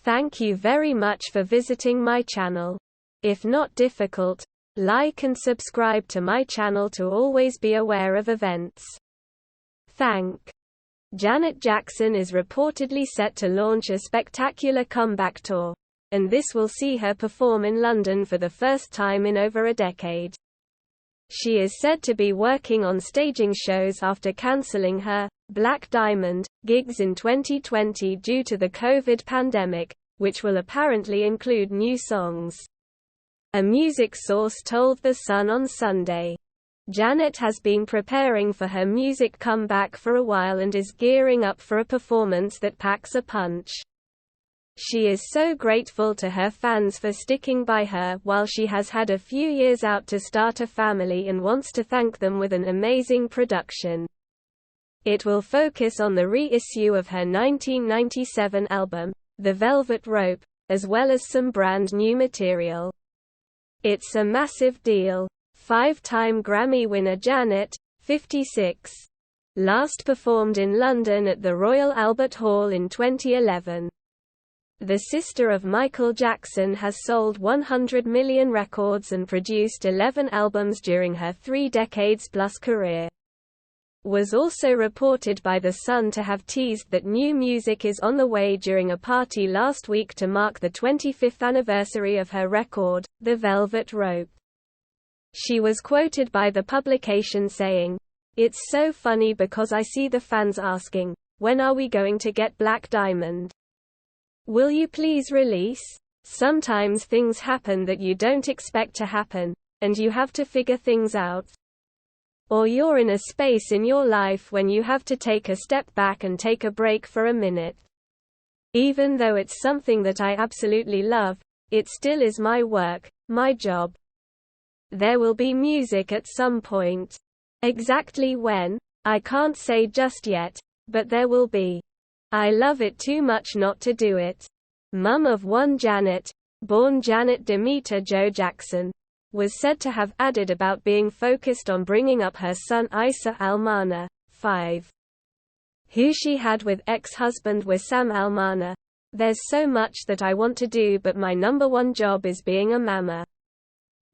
Thank you very much for visiting my channel. If not difficult, like and subscribe to my channel to always be aware of events. Thank. Janet Jackson is reportedly set to launch a spectacular comeback tour, and this will see her perform in London for the first time in over a decade. She is said to be working on staging shows after cancelling her Black Diamond gigs in 2020 due to the COVID pandemic, which will apparently include new songs. A music source told The Sun on Sunday. Janet has been preparing for her music comeback for a while and is gearing up for a performance that packs a punch. She is so grateful to her fans for sticking by her while she has had a few years out to start a family and wants to thank them with an amazing production. It will focus on the reissue of her 1997 album, The Velvet Rope, as well as some brand new material. It's a massive deal. Five-time Grammy winner Janet, 56, last performed in London at the Royal Albert Hall in 2011. The sister of Michael Jackson has sold 100 million records and produced 11 albums during her 3 decades-plus career. Was also reported by The Sun to have teased that new music is on the way during a party last week to mark the 25th anniversary of her record, The Velvet Rope. She was quoted by the publication saying, "It's so funny because I see the fans asking, when are we going to get Black Diamond? Will you please release? Sometimes things happen that you don't expect to happen, and you have to figure things out. Or you're in a space in your life when you have to take a step back and take a break for a minute. Even though it's something that I absolutely love, it still is my work, my job. There will be music at some point. Exactly when, I can't say just yet, but there will be. I love it too much not to do it." Mum of one Janet, born Janet Demeter Jo Jackson, was said to have added about being focused on bringing up her son Issa Almana, 5, who she had with ex-husband Wissam Almana. "There's so much that I want to do, but my number one job is being a mama."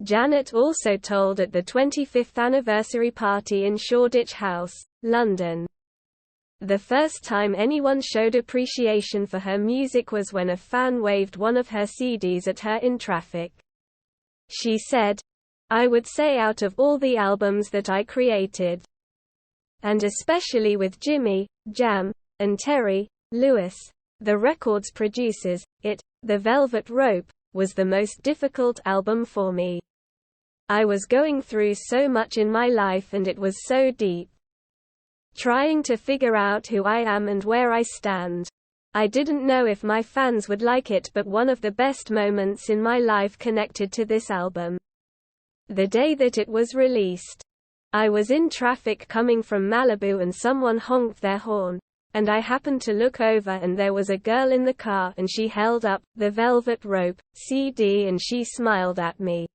Janet also told at the 25th anniversary party in Shoreditch House, London. The first time anyone showed appreciation for her music was when a fan waved one of her CDs at her in traffic. She said, "I would say out of all the albums that I created, and especially with Jimmy, Jam, and Terry Lewis, the record's producers, The Velvet Rope, was the most difficult album for me. I was going through so much in my life and it was so deep. Trying to figure out who I am and where I stand. I didn't know if my fans would like it, but one of the best moments in my life connected to this album. The day that it was released, I was in traffic coming from Malibu and someone honked their horn, and I happened to look over and there was a girl in the car and she held up The Velvet Rope CD and she smiled at me.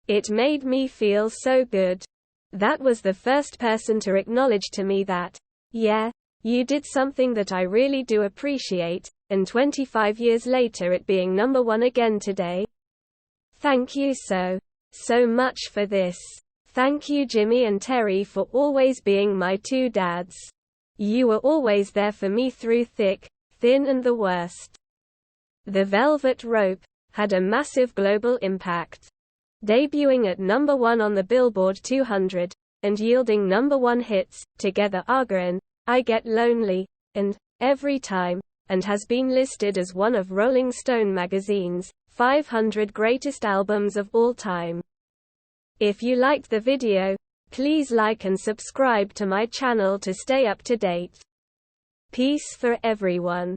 It made me feel so good. That was the first person to acknowledge to me that, yeah, you did something that I really do appreciate, and 25 years later it being number one again today. Thank you so much for this. Thank you Jimmy and Terry for always being my 2 dads. You were always there for me through thick, thin and the worst." The Velvet Rope had a massive global impact. Debuting at number 1 on the Billboard 200, and yielding number 1 hits, Together Again, I Get Lonely, and Every Time, and has been listed as one of Rolling Stone magazine's 500 greatest albums of all time. If you liked the video, please like and subscribe to my channel to stay up to date. Peace for everyone.